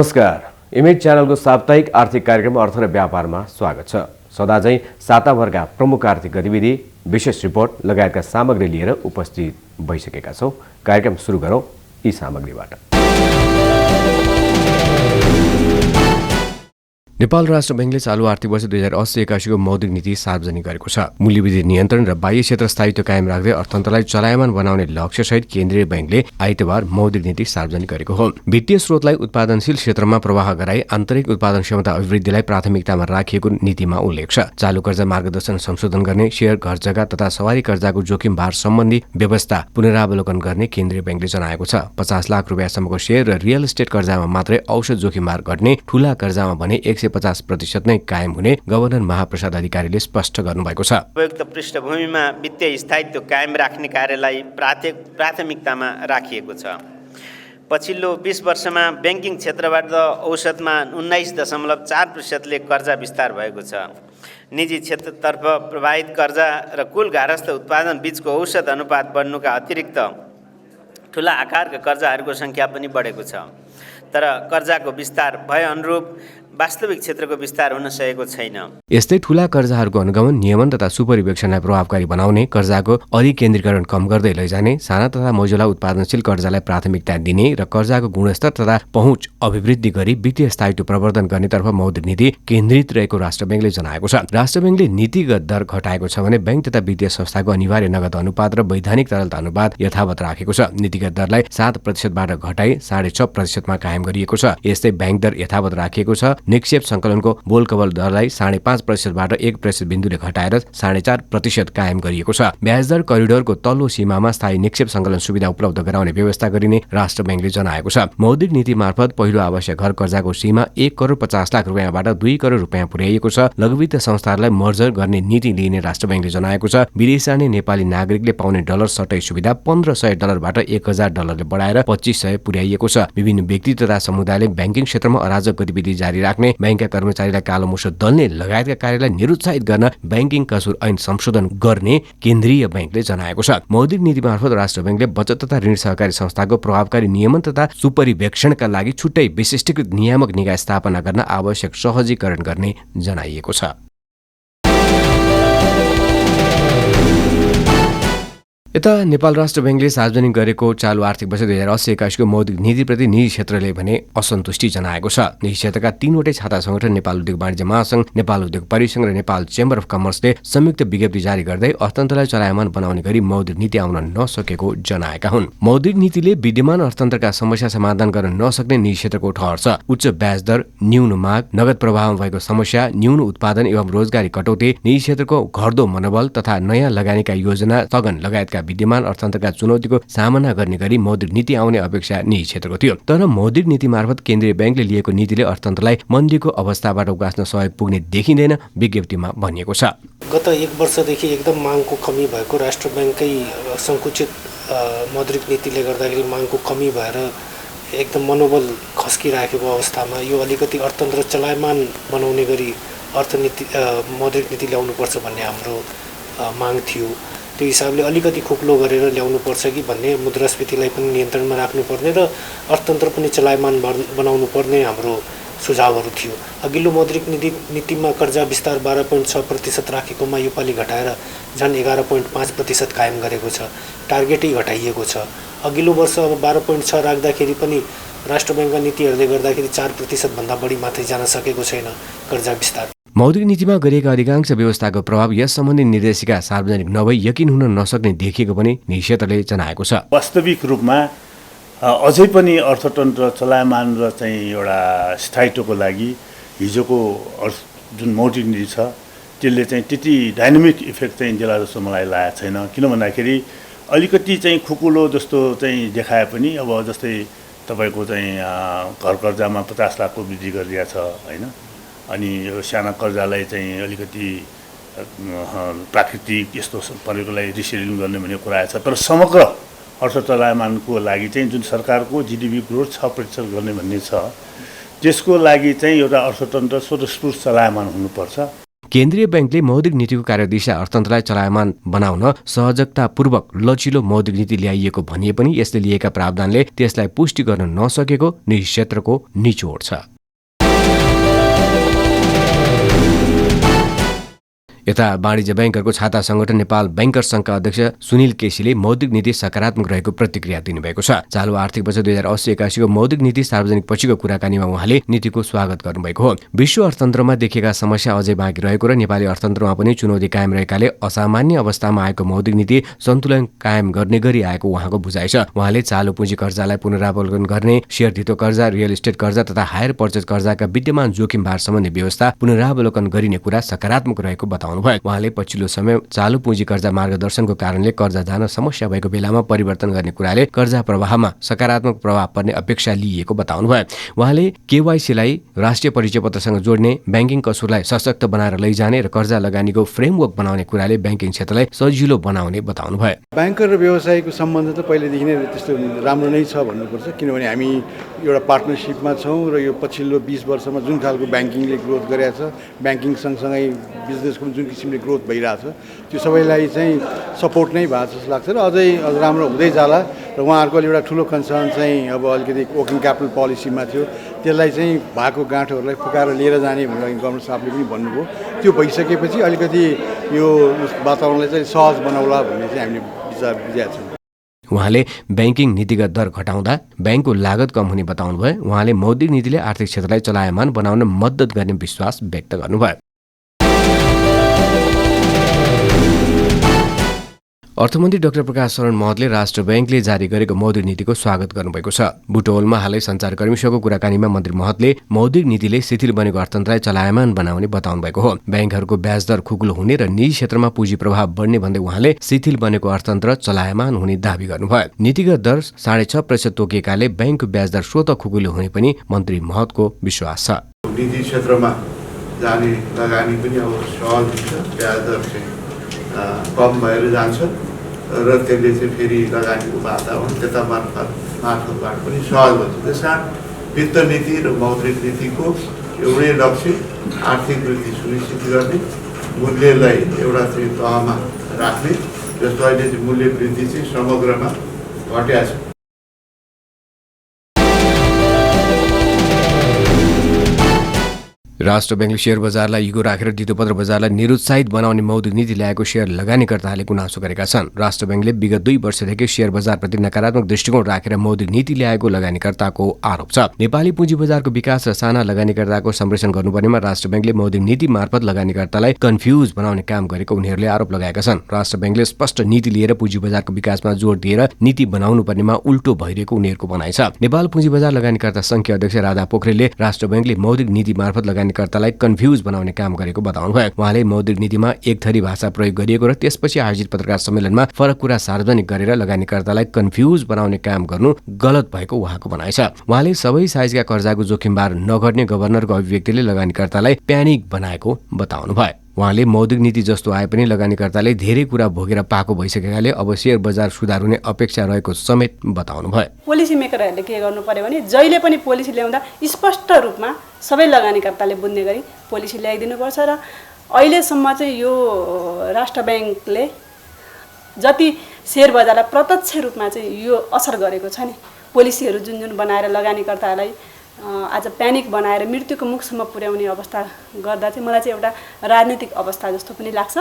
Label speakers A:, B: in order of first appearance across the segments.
A: नमस्कार, इमेज च्यानलको साप्ताहिक आर्थिक कार्यक्रम अर्थ र व्यापारमा स्वागत छ। सदाझैं साताभरका प्रमुख आर्थिक गतिविधि, विशेष रिपोर्ट लगायतका सामग्री लिएर उपस्थित भइसकेका छौं। कार्यक्रम सुरु गरौं यी सामग्रीबाट। नेपाल राष्ट्र बैंकले चालू आर्थिक वर्ष 2080-81 को मौद्रिक नीति सार्वजनिक गरेको छ। मूल्यवृद्धि नियन्त्रण र बाह्य क्षेत्र स्थायित्व कायम राख्दै अर्थतन्त्रलाई चलायमान बनाउने लक्ष्यसहित केन्द्रीय बैंकले आइतबार मौद्रिक नीति सार्वजनिक गरेको हो। वित्तीय स्रोतलाई उत्पादनशील क्षेत्रमा प्रवाह गराई आन्तरिक उत्पादन क्षमता अभिवृद्धिलाई प्राथमिकतामा राखिएको नीतिमा उल्लेख छ। चालू कर्जा मार्गदर्शन संशोधन गर्ने, शेयर घर जग्गा तथा सवारी कर्जाको जोखिम भार सम्बन्धी व्यवस्था पुनरावलोकन गर्ने केन्द्रीय बैंकले जनाएको छ। 50 लाख रुपियाँसम्मको शेयर र रियल एस्टेट कर्जामा मात्रै औसत जोखिम भार घट्ने, ठूला कर्जामा भने 150% नै कायम हुने गभर्नर महाप्रसाद अधिकारीले स्पष्ट गर्नुभएको छ।
B: उपयुक्त पृष्ठभूमिमा वित्तीय स्थायित्व कायम राख्ने कार्यलाई प्राथमिकतामा राखिएको छ। पछिल्लो 20 वर्षमा बैंकिङ क्षेत्रबाट औसतमा 19.4%ले कर्जा विस्तार भएको छ। निजी क्षेत्रतर्फ प्रवाहित कर्जा र कुल गारस्थ उत्पादन बीचको औसत अनुपात बढ्नुका अतिरिक्त ठूला आकारका कर्जाहरूको सङ्ख्या पनि बढेको छ। तर कर्जाको विस्तार भए अनुरूप वास्तविक क्षेत्रको विस्तार हुन सकेको छैन।
A: यस्तै ठूला कर्जाहरूको अनुगमन, नियमन तथा सुपरिवेक्षणलाई प्रभावकारी बनाउने, कर्जाको अधिकेन्द्रीकरण कम गर्दै लैजाने, साना तथा मझौला उत्पादनशील कर्जालाई प्राथमिकता दिने र कर्जाको गुणस्तर तथा पहुँच अभिवृद्धि गरी वित्तीय स्थायित्व प्रवर्धन गर्नेतर्फ मौद्रिक नीति केन्द्रित रहेको राष्ट्र बैंकले जनाएको छ। राष्ट्र बैंकले नीतिगत दर घटाएको छ भने बैंक तथा वित्तीय संस्थाको अनिवार्य नगद अनुपात र वैधानिक तरलता अनुपात यथावत राखेको छ। नीतिगत दरलाई 7%बाट घटाई 6.5%मा कायम गरिएको छ। यस्तै बैंक दर यथावत राखिएको छ। निक्षेप सङ्कलनको बोलकबल दरलाई 5.5%बाट 1% बिन्दुले घटाएर 4.5% कायम गरिएको छ। ब्याजदर करिडोरको तल्लो सीमामा स्थायी निक्षेप सङ्कलन सुविधा उपलब्ध गराउने व्यवस्था गरिने राष्ट्र बैंकले जनाएको छ। मौद्रिक नीति मार्फत पहिलो आवश्यक घर कर्जाको सीमा 1,50,00,000 रुपियाँबाट 2 करोड रुपियाँ पुर्याइएको छ। लघुवित्त संस्थाहरूलाई मर्जर गर्ने नीति लिइने राष्ट्र बैंकले जनाएको छ। विदेश जाने नेपाली नागरिकले पाउने डलर सटै सुविधा $1,500बाट $1,000ले बढाएर 2,500 पुर्याइएको छ। विभिन्न व्यक्ति तथा समुदायले बैंकिङ क्षेत्रमा अराजक गतिविधि जारी राख्ने, बैंकका कर्मचारीलाई कालो मुसो दल्ने लगायतका कार्यलाई निरुत्साहित गर्न बैंकिङ कसुर ऐन संशोधन गर्ने केन्द्रीय बैंकले जनाएको छ। मौद्रिक नीति मार्फत राष्ट्र बैंकले बचत तथा ऋण सहकारी संस्थाको प्रभावकारी नियमन तथा सुपरिवेक्षणका लागि छुट्टै विशिष्टीकृत नियामक निकाय स्थापना गर्न आवश्यक सहजीकरण गर्ने जनाइएको छ। यता नेपाल राष्ट्र बैंकले सार्वजनिक गरेको चालू आर्थिक वर्ष 2080-81 को मौद्रिक नीतिप्रति निजी क्षेत्रले भने असन्तुष्टि जनाएको छ। निजी क्षेत्रका 3वटै छाता संगठन नेपाल उद्योग वाणिज्य महासंघ, नेपाल उद्योग परिसंघ र नेपाल चेम्बर अफ कमर्सले संयुक्त विज्ञप्ति जारी गर्दै अर्थतन्त्रलाई चलायमान बनाउने गरी मौद्रिक नीति आउन नसकेको जनाएका हुन्। मौद्रिक नीतिले विद्यमान अर्थतन्त्रका समस्या समाधान गर्न नसक्ने निजी क्षेत्रको ठहर छ। उच्च ब्याज दर, न्यून माग, नगद प्रवाहमा भएको समस्या, न्यून उत्पादन एवं रोजगारी कटौती, निजी क्षेत्रको घट्दो मनोबल तथा नयाँ लगानीका योजना स्थगन लगायतका विद्यमान अर्थतन्त्रका चुनौतीको सामना गर्ने गरी मौद्रिक नीति आउने अपेक्षा निजी क्षेत्रको थियो। तर मौद्रिक नीति मार्फत केन्द्रीय बैंकले लिएको नीतिले अर्थतन्त्रलाई मन्दीको अवस्थाबाट उकास्न सहयोग पुग्ने देखिँदैन, विज्ञप्तिमा भनिएको छ।
C: गत 1 वर्षदेखि एकदम मागको कमी भएको राष्ट्र बैंककै संकुचित मौद्रिक नीतिले गर्दाखेरि मागको कमी भएर एकदम मनोबल खस्किराखेको अवस्थामा यो अलिकति अर्थतन्त्र चलायमान बनाउने गरी अर्थनीति मौद्रिक नीति ल्याउनुपर्छ भन्ने हाम्रो माग थियो। त्यो हिसाबले अलिकति खुक्लो गरेर ल्याउनुपर्छ कि भन्ने, मुद्रास्फीतिलाई पनि नियन्त्रणमा राख्नुपर्ने र अर्थतन्त्र पनि चलायमान बनाउनु पर्ने हाम्रो सुझावहरू थियो। अघिल्लो मौद्रिक नीतिमा कर्जा विस्तार 12.6% राखेकोमा योपालि घटाएर झन् 11.5% कायम गरेको छ। टार्गेटै घटाइएको छ। अघिल्लो वर्ष अब 12.6 राख्दाखेरि पनि राष्ट्र बैंकका नीतिहरूले गर्दाखेरि 4% भन्दा बढी माथि जान सकेको छैन कर्जा विस्तार।
A: मौद्रिक नीतिमा गरिएका अधिकांश व्यवस्थाको प्रभाव यस सम्बन्धी निर्देशिका सार्वजनिक नभई यकिन हुन नसक्ने देखिएको पनि निजी क्षेत्रले जनाएको छ।
D: वास्तविक रूपमा अझै पनि अर्थतन्त्र चलायमान र चाहिँ एउटा स्थायित्वको लागि हिजोको जुन मौद्रिक नीति छ त्यसले चाहिँ त्यति डाइनामिक इफेक्ट चाहिँ देला जस्तो मलाई लागेको छैन। किन भन्दाखेरि अलिकति चाहिँ खुकुलो जस्तो चाहिँ देखाए पनि अब जस्तै तपाईँको चाहिँ घर कर्जामा 50 लाखको वृद्धि गरिरहेको छ होइन। अनि यो साना कर्जालाई चाहिँ अलिकति प्राकृतिक यस्तो परेकोलाई रिसेड्युल गर्ने भन्ने कुरा छ। तर समग्र अर्थ चलायमानको लागि चाहिँ जुन सरकारको जीडीपी ग्रोथ 6% गर्ने भन्ने छ, त्यसको लागि चाहिँ एउटा अर्थतन्त्र स्वतस्फूर्त चलायमान हुनुपर्छ।
A: केन्द्रीय बैंकले मौद्रिक नीतिको कार्यदिशा अर्थतन्त्रलाई चलायमान बनाउन सहजतापूर्वक लचिलो मौद्रिक नीति ल्याइएको भनिए पनि यसले लिएका प्रावधानले त्यसलाई पुष्टि गर्न नसकेको निजी क्षेत्रको निचोड छ। यता वाणिज्य बैंकरको छाता संगठन नेपाल बैंकर संघका अध्यक्ष सुनिल केसीले मौद्रिक नीति सकारात्मक रहेको प्रतिक्रिया दिनुभएको छ। चालु आर्थिक वर्ष 2080-81 को मौद्रिक नीति सार्वजनिक पछिको कुराकानीमा उहाँले नीतिको स्वागत गर्नुभएको हो। विश्व अर्थतन्त्रमा देखिएका समस्या अझै बाँकी रहेको र नेपाली अर्थतन्त्रमा पनि चुनौती कायम रहेकाले असामान्य अवस्थामा आएको मौद्रिक नीति सन्तुलन कायम गर्ने गरी आएको उहाँको बुझाइ छ। उहाँले चालु पुँजी कर्जालाई पुनरावलोकन गर्ने, शेयर धितो कर्जा, रियल इस्टेट कर्जा तथा हायर पर्चेज कर्जाका विद्यमान जोखिम भार सम्बन्धी व्यवस्था पुनरावलोकन गरिने कुरा सकारात्मक रहेको बताउनु। उहाँले पछिल्लो समय चालु पुँजी कर्जा मार्गदर्शनको कारणले कर्जा जान समस्या भएको बेलामा परिवर्तन गर्ने कुराले कर्जा प्रवाहमा सकारात्मक प्रभाव पर्ने अपेक्षा लिइएको बताउनुभयो। उहाँले केवाइसीलाई राष्ट्रिय परिचय पत्रसँग जोड्ने, ब्याङ्किङ कसुरलाई सशक्त बनाएर लैजाने र कर्जा लगानीको फ्रेमवर्क बनाउने कुराले ब्याङ्किङ क्षेत्रलाई सजिलो बनाउने बताउनुभयो।
E: ब्याङ्कर र व्यवसायीको सम्बन्ध त पहिलेदेखि नै त्यस्तो राम्रो नै छ भन्नुपर्छ, किनभने हामी एउटा पार्टनरसिपमा छौँ र यो पछिल्लो 20 वर्षमा जुन खालको ब्याङ्किङले ग्रोथ गरेको छ, ब्याङ्किङ सँगसँगै बिजनेसको जुन किसिमले ग्रोथ भइरहेछ त्यो सबैलाई चाहिँ सपोर्ट नै भएको जस्तो लाग्छ र अझै राम्रो हुँदै जाला। र उहाँहरूको एउटा ठुलो कन्सर्न चाहिँ अब अलिकति वर्किङ क्यापिटल पोलिसीमा थियो, त्यसलाई चाहिँ भएको गाँठोहरूलाई फुकाएर लिएर जाने भनेर गभर्नमेन्ट साहबले पनि भन्नुभयो। त्यो भइसकेपछि अलिकति यो वातावरणलाई चाहिँ सहज बनाउला भन्ने चाहिँ हामीले विचार बुझेका छौँ।
A: उहाँले ब्याङ्किङ नीतिगत दर घटाउँदा ब्याङ्कको लागत कम हुने बताउनुभयो। उहाँले मौद्रिक नीतिले आर्थिक क्षेत्रलाई चलायमान बनाउन मद्दत गर्ने विश्वास व्यक्त गर्नुभयो। अर्थमन्त्री डाक्टर प्रकाश शरण महतले राष्ट्र बैंकले जारी गरेको मौद्रिक नीतिको स्वागत गर्नुभएको छ। बुटवलमा हालै सञ्चारकर्मीसँगको कुराकानीमा मन्त्री महतले मौद्रिक नीतिले शिथिल बनेको अर्थतन्त्रलाई चलायमान बनाउने बताउनु भएको हो। ब्याङ्कहरूको ब्याज दर खुकुलो हुने र निजी क्षेत्रमा पुँजी प्रभाव बढ्ने भन्दै उहाँले शिथिल बनेको अर्थतन्त्र चलायमान हुने दावी गर्नुभयो। नीतिगत दर 6.5% तोकिएकाले ब्याङ्कको ब्याज दर स्वतः खुकुलो हुने पनि मन्त्री महतको विश्वास छ।
F: निजी क्षेत्रमा जाने लगानी पनि अब सहज हुन्छ, ब्याज दर चाहिँ कम भएर जान्छ र त्यसले चाहिँ फेरि लगानीको वातावरण त्यता मार्फतबाट पनि सहज हुन्छ। त्यस कारण वित्त नीति र मौद्रिक नीतिको एउटै लक्ष्य आर्थिक वृद्धि सुनिश्चित गर्ने, मूल्यलाई एउटा चाहिँ तहमा राख्ने, जस्तो अहिले चाहिँ मूल्य वृद्धि चाहिँ समग्रमा घटेको छ।
A: राष्ट्र बैंकले शेयर बजारलाई इगो राखेर धितोपत्र बजारलाई निरुत्साहित बनाउने मौद्रिक नीति ल्याएको शेयर लगानीकर्ताहरूले गुनासो गरेका छन्। राष्ट्र बैंकले विगत 2 वर्षदेखि शेयर बजारप्रति नकारात्मक दृष्टिकोण राखेर मौद्रिक नीति ल्याएको लगानीकर्ताको आरोप छ। नेपाली पुँजी बजारको विकास र साना लगानीकर्ताको सम्प्रेषण गर्नुपर्नेमा राष्ट्र बैंकले मौद्रिक नीति मार्फत लगानीकर्तालाई कन्फ्युज बनाउने काम गरेको उनीहरूले आरोप लगाएका छन्। राष्ट्र बैंकले स्पष्ट नीति लिएर पुँजी बजारको विकासमा जोड दिएर नीति बनाउनु पर्नेमा उल्टो भइरहेको उनीहरूको भनाइ छ। नेपाल पुँजी बजार लगानीकर्ता संघका अध्यक्ष राधा पोखरेलले राष्ट्र बैंकले मौद्रिक नीति मार्फत लगानीकर्तालाई कन्फ्युज बनाउने काम गरेको बताउनुभयो। उहाँले मौद्रिक नीतिमा एक थरी भाषा प्रयोग गरिएको र त्यसपछि आयोजित पत्रकार सम्मेलनमा फरक कुरा सार्वजनिक गरेर लगानीकर्तालाई कन्फ्युज बनाउने काम गर्नु गलत भएको उहाँको भनाइ छ। उहाँले सबै साइजका कर्जाको जोखिमबार नघट्ने गभर्नरको अभिव्यक्तिले लगानीकर्तालाई प्यानिक बनाएको बताउनुभयो। उहाँले मौद्रिक नीति जस्तो आए पनि लगानीकर्ताले धेरै कुरा भोगेर पाएको भइसकेकाले अब शेयर बजार सुधार हुने अपेक्षा रहेको समेत बताउनुभयो।
G: पोलिसी मेकरहरूले के गर्नु पर्यो भने जहिले पनि पोलिसी ल्याउँदा स्पष्ट रूपमा सबै लगानीकर्ताले बुझ्ने गरी पोलिसी ल्याइदिनुपर्छ र अहिलेसम्म चाहिँ यो राष्ट्र ब्याङ्कले जति शेयर बजारलाई प्रत्यक्ष रूपमा चाहिँ यो असर गरेको छ नि, पोलिसीहरू जुन जुन बनाएर लगानीकर्तालाई आज प्यानिक बनाएर मृत्युको मुखसम्म पुर्याउने अवस्था गर्दा चाहिँ मलाई चाहिँ एउटा राजनीतिक अवस्था जस्तो पनि लाग्छ।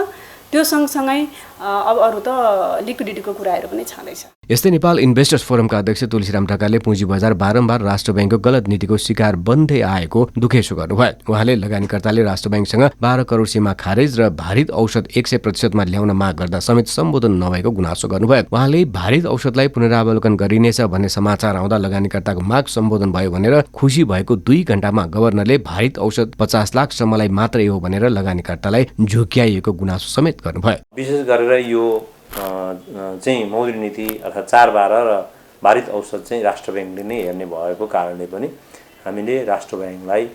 G: त्यो सँगसँगै अब अरू त लिक्विडिटीको कुराहरू पनि छँदैछ।
A: यस्तै नेपाल इन्भेस्टर्स फोरमका अध्यक्ष तुलसीराम ढकालले पुँजी बजार बारम्बार राष्ट्र बैंकको गलत नीतिको शिकार बन्दै आएको दुखेसो गर्नुभयो। उहाँले लगानीकर्ताले राष्ट्र बैंकसँग 12 करोड सीमा खारेज र भारित औषध 100% मा ल्याउन माग गर्दा समेत सम्बोधन नभएको गुनासो गर्नुभयो। उहाँले भारित औषधलाई पुनरावलोकन गरिनेछ भन्ने समाचार आउँदा लगानीकर्ताको माग सम्बोधन भयो भनेर खुसी भएको 2 घण्टामा गभर्नरले भारित औषध 50 लाख सम्मलाई मात्रै हो भनेर लगानीकर्तालाई झुक्याइएको गुनासो समेत गर्नुभयो।
H: विशेष गरेर यो चाहिँ मौद्रिक नीति अर्थात् 4/12 र भारित औषध चाहिँ राष्ट्र बैंकले नै हेर्ने भएको कारणले पनि हामीले राष्ट्र बैंकलाई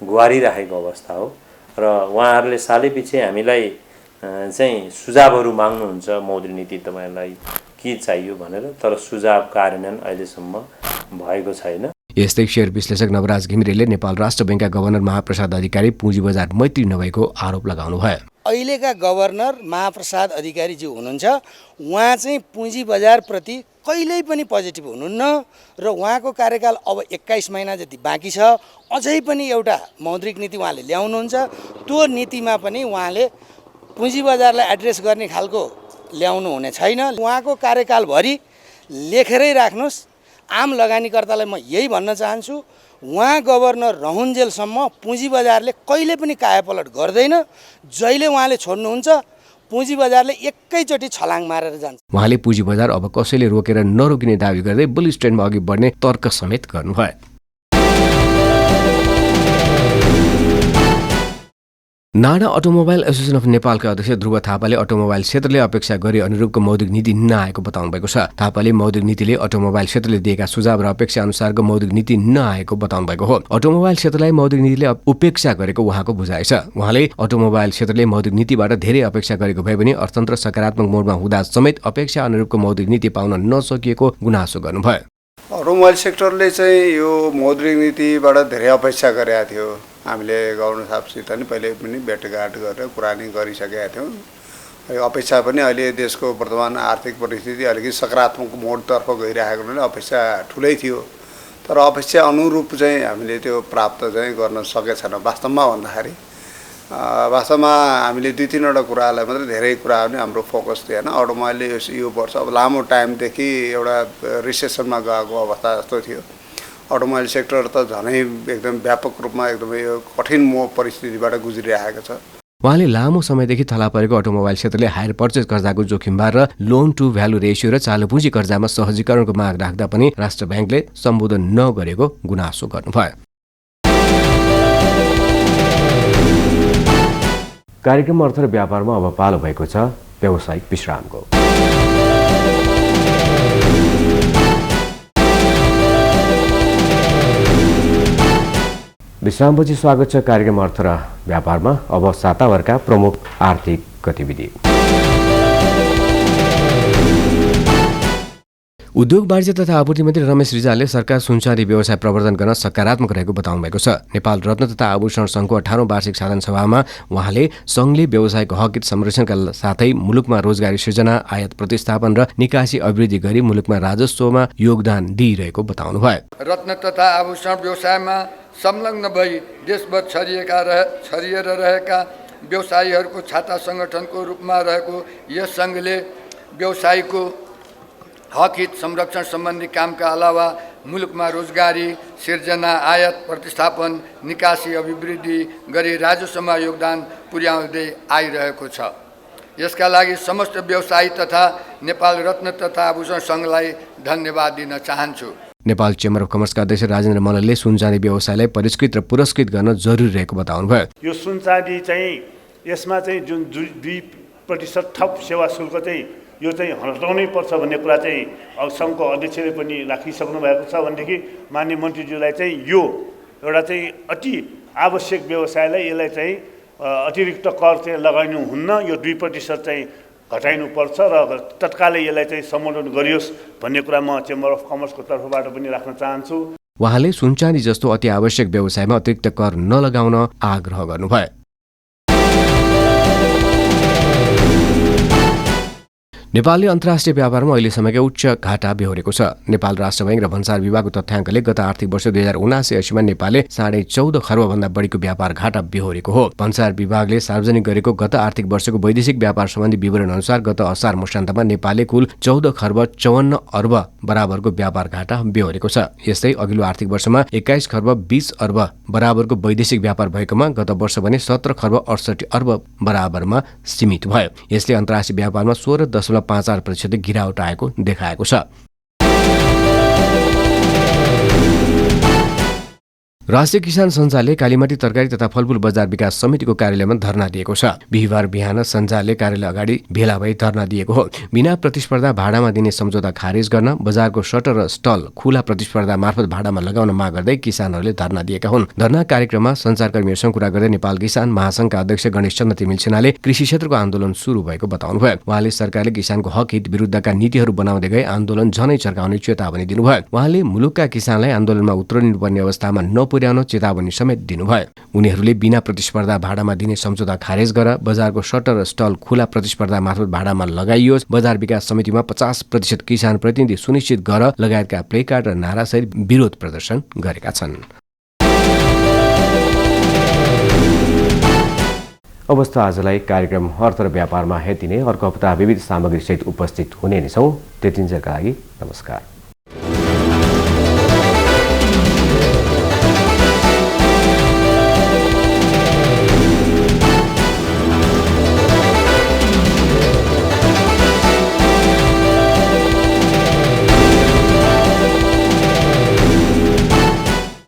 H: गुहारिराखेको अवस्था हो र उहाँहरूले सालैपछि हामीलाई चाहिँ सुझावहरू माग्नुहुन्छ मौद्रिक नीति तपाईँलाई के चाहियो भनेर, तर सुझाव कार्यान्वयन अहिलेसम्म भएको छैन।
A: यस्तै सेयर विश्लेषक नवराज घिमिरेले नेपाल राष्ट्र बैंकका गभर्नर महाप्रसाद अधिकारी पुँजी बजार मैत्री नभएको आरोप लगाउनुभयो।
I: अहिलेका गभर्नर महाप्रसाद अधिकारीज्यू हुनुहुन्छ, उहाँ चाहिँ पुँजी बजारप्रति कहिल्यै पनि पोजिटिभ हुनुहुन्न र उहाँको कार्यकाल अब 21 महिना जति बाँकी छ। अझै पनि एउटा मौद्रिक नीति उहाँले ल्याउनुहुन्छ, त्यो नीतिमा पनि उहाँले पुँजी बजारलाई एड्रेस गर्ने खालको ल्याउनु हुने छैन। उहाँको कार्यकालभरि लेखेरै राख्नुहोस्। आम लगानीकर्तालाई म यही भन्न चाहन्छु, उहाँ गभर्नर रहुन्जेलसम्म पुँजी बजारले कहिले पनि कायापलट गर्दैन। जहिले उहाँले छोड्नुहुन्छ पुँजी बजारले एकैचोटि छलाङ मारेर जान्छ।
A: उहाँले पुँजी बजार अब कसैले रोकेर नरोकिने दावी गर्दै बुल स्ट्रेन्डमा अघि बढ्ने तर्क समेत गर्नुभयो। नाडा अटोमोबाइल एसोसिएसन अफ नेपालका अध्यक्ष ध्रुव थापाले अटोमोबाइल क्षेत्रले अपेक्षा गरे अनुरूपको मौद्रिक नीति नआएको बताउनु भएको छ। थापाले मौद्रिक नीतिले अटोमोबाइल क्षेत्रले दिएका सुझाव र अपेक्षा अनुसारको मौद्रिक नीति नआएको बताउनु भएको हो। अटोमोबाइल क्षेत्रलाई मौद्रिक नीतिले उपेक्षा गरेको उहाँको बुझाइ छ। उहाँले अटोमोबाइल क्षेत्रले मौद्रिक नीतिबाट धेरै अपेक्षा गरेको भए पनि अर्थतन्त्र सकारात्मक मोडमा हुँदा समेत अपेक्षा अनुरूपको मौद्रिक नीति पाउन नसकिएको गुनासो गर्नुभयो।
J: अटोमोबाइल सेक्टरले चाहिँ यो मौद्रिक नीतिबाट धेरै अपेक्षा गरेका थियो। हामीले गभर्नर साहबसित नि पहिले पनि भेटघाट गरेर कुरा नि गरिसकेका थियौँ। अपेक्षा पनि अहिले देशको वर्तमान आर्थिक परिस्थिति अलिकति सकारात्मक मोडतर्फ गइरहेको हुनाले अपेक्षा ठुलै थियो, तर अपेक्षा अनुरूप चाहिँ हामीले त्यो प्राप्त चाहिँ गर्न सकेका छैनौँ। वास्तवमा भन्दाखेरि वास्तवमा हामीले 2-3वटा कुरालाई मात्रै धेरै कुरा पनि हाम्रो फोकस थिएन। अटोमोबाइलले यो वर्ष अब लामो टाइमदेखि एउटा रिसेसनमा गएको अवस्था जस्तो थियो। अटोमोबाइल सेक्टर त झनै एकदम व्यापक रूपमा एकदमै यो कठिन परिस्थितिबाट गुज्रिरहेको छ।
A: उहाँले लामो समयदेखि थला परेको अटोमोबाइल क्षेत्रले हायर पर्चेज कर्जाको जोखिमबार र लोन टु भ्यालु रेसियो र चालु पुँजी कर्जामा सहजीकरणको माग राख्दा पनि राष्ट्र ब्याङ्कले सम्बोधन नगरेको गुनासो गर्नुभयो। कार्यक्रम अर्थ र व्यापारमा अब पालो भएको छ व्यावसायिक विश्रामको। विश्रामपछि स्वागत छ कार्यक्रम अर्थ र व्यापारमा। अब साताभरका प्रमुख आर्थिक गतिविधि। उद्योग वाणिज्य तथा आपूर्ति मन्त्री रमेश रिजालले सरकार सुनचाँदी व्यवसाय प्रवर्धन गर्न सकारात्मक रहेको बताउनु भएको छ। नेपाल रत्न तथा आभूषण सङ्घको 18औं वार्षिक साधारण सभामा उहाँले सङ्घले व्यवसायको हक हित संरक्षणका साथै मुलुकमा रोजगारी सृजना, आयात प्रतिस्थापन र निकासी अभिवृद्धि गरी मुलुकमा राजस्वमा योगदान दिइरहेको बताउनुभयो।
K: रत्न तथा आभूषण व्यवसायमा संलग्न भई देशभर छरिएर रहेका व्यवसायीहरूको छाता सङ्गठनको रूपमा रहेको यस सङ्घले व्यवसायीको हक हित संरक्षण सम्बन्धी कामका अलावा मुलुकमा रोजगारी सिर्जना, आयात प्रतिस्थापन, निकासी अभिवृद्धि गरी राजस्वमा योगदान पुर्याउँदै आइरहेको छ। यसका लागि समस्त व्यवसायी तथा नेपाल रत्न तथा आभूषण सङ्घलाई धन्यवाद दिन चाहन्छु।
A: नेपाल चेम्बर अफ कमर्सका अध्यक्ष राजेन्द्र मल्लले सुनचाँदी व्यवसायलाई परिष्कृत र पुरस्कृत गर्न जरुरी रहेको बताउनुभयो।
D: यो सुनचाँदी चाहिँ यसमा चाहिँ जुन 2% थप सेवा शुल्क चाहिँ यो चाहिँ हटाउनै पर्छ भन्ने कुरा चाहिँ सङ्घको अध्यक्षले पनि राखिसक्नु भएको छ भनेदेखि माननीय मन्त्रीज्यूलाई चाहिँ यो एउटा चाहिँ अति आवश्यक व्यवसायलाई यसलाई चाहिँ अतिरिक्त कर चाहिँ लगाइनु हुन्न, यो 2% चाहिँ घटाइनुपर्छ र तत्कालै यसलाई चाहिँ सम्बोधन गरियोस् भन्ने कुरा म चेम्बर अफ कमर्सको तर्फबाट पनि राख्न चाहन्छु।
A: उहाँले सुनचाँदी जस्तो अति आवश्यक व्यवसायमा अतिरिक्त कर नलगाउन आग्रह गर्नुभयो। नेपालले अन्तर्राष्ट्रिय व्यापारमा अहिलेसम्मकै उच्च घाटा बेहोरेको छ। नेपाल राष्ट्र बैङ्क र भन्सार विभागको तथ्याङ्कले गत आर्थिक वर्ष 2079-80मा नेपालले 14.5 खर्बभन्दा बढीको व्यापार घाटा बेहोरेको हो। भन्सार विभागले सार्वजनिक गरेको गत आर्थिक वर्षको वैदेशिक व्यापार सम्बन्धी विवरण अनुसार गत असार मसान्तमा नेपालले कुल 14 खर्ब 54 अर्ब बराबरको व्यापार घाटा बेहोरेको छ। यस्तै अघिल्लो आर्थिक वर्षमा 21 खर्ब 20 अर्ब बराबरको वैदेशिक व्यापार भएकोमा गत वर्ष भने 17 खर्ब 68 अर्ब बराबरमा सीमित भयो। यसले अन्तर्राष्ट्रिय व्यापारमा 16.58% गिरावट आएको देखाएको छ। राष्ट्रिय किसान सञ्जालले कालीमाटी तरकारी तथा फलफूल बजार विकास समितिको कार्यालयमा धरना दिएको छ। बिहिबार बिहान सञ्जालले कार्यालय अगाडि भेला भई धरना दिएको हो। बिना प्रतिस्पर्धा भाडामा दिने सम्झौता खारेज गर्न, बजारको सटर र स्टल खुला प्रतिस्पर्धा मार्फत भाडामा लगाउन माग गर्दै किसानहरूले धरना दिएका हुन्। धरना कार्यक्रममा सञ्चारकर्मीहरूसँग कुरा गर्दै नेपाल किसान महासङ्घका अध्यक्ष गणेश चन्द्र तिमिल सेनाले कृषि क्षेत्रको आन्दोलन सुरु भएको बताउनुभयो। उहाँले सरकारले किसानको हक हित विरुद्धका नीतिहरू बनाउँदै गए आन्दोलन झनै चर्काउने चेतावनी दिनुभयो। उहाँले मुलुकका किसानलाई आन्दोलनमा उत्रिनुपर्ने अवस्थामा नपुर्याउन चेतावनी समेत दिनुभयो। उनीहरूले बिना प्रतिस्पर्धा भाडामा दिने सम्झौता खारेज गर, बजारको सटर र स्टल खुला प्रतिस्पर्धा मार्फत भाडामा लगाइयोस्, बजार विकास समितिमा 50% किसान प्रतिनिधि सुनिश्चित गर लगायतका प्लेकार्ड र नारासहित विरोध प्रदर्शन गरेका छन्। अवस्था आजलाई कार्यक्रम अर्थ र व्यापारमा हेर्ने अर्को हप्ता विविध सामग्री सहित उपस्थित हुने नै छौँ। त्यतिन्जेलका लागि नमस्कार।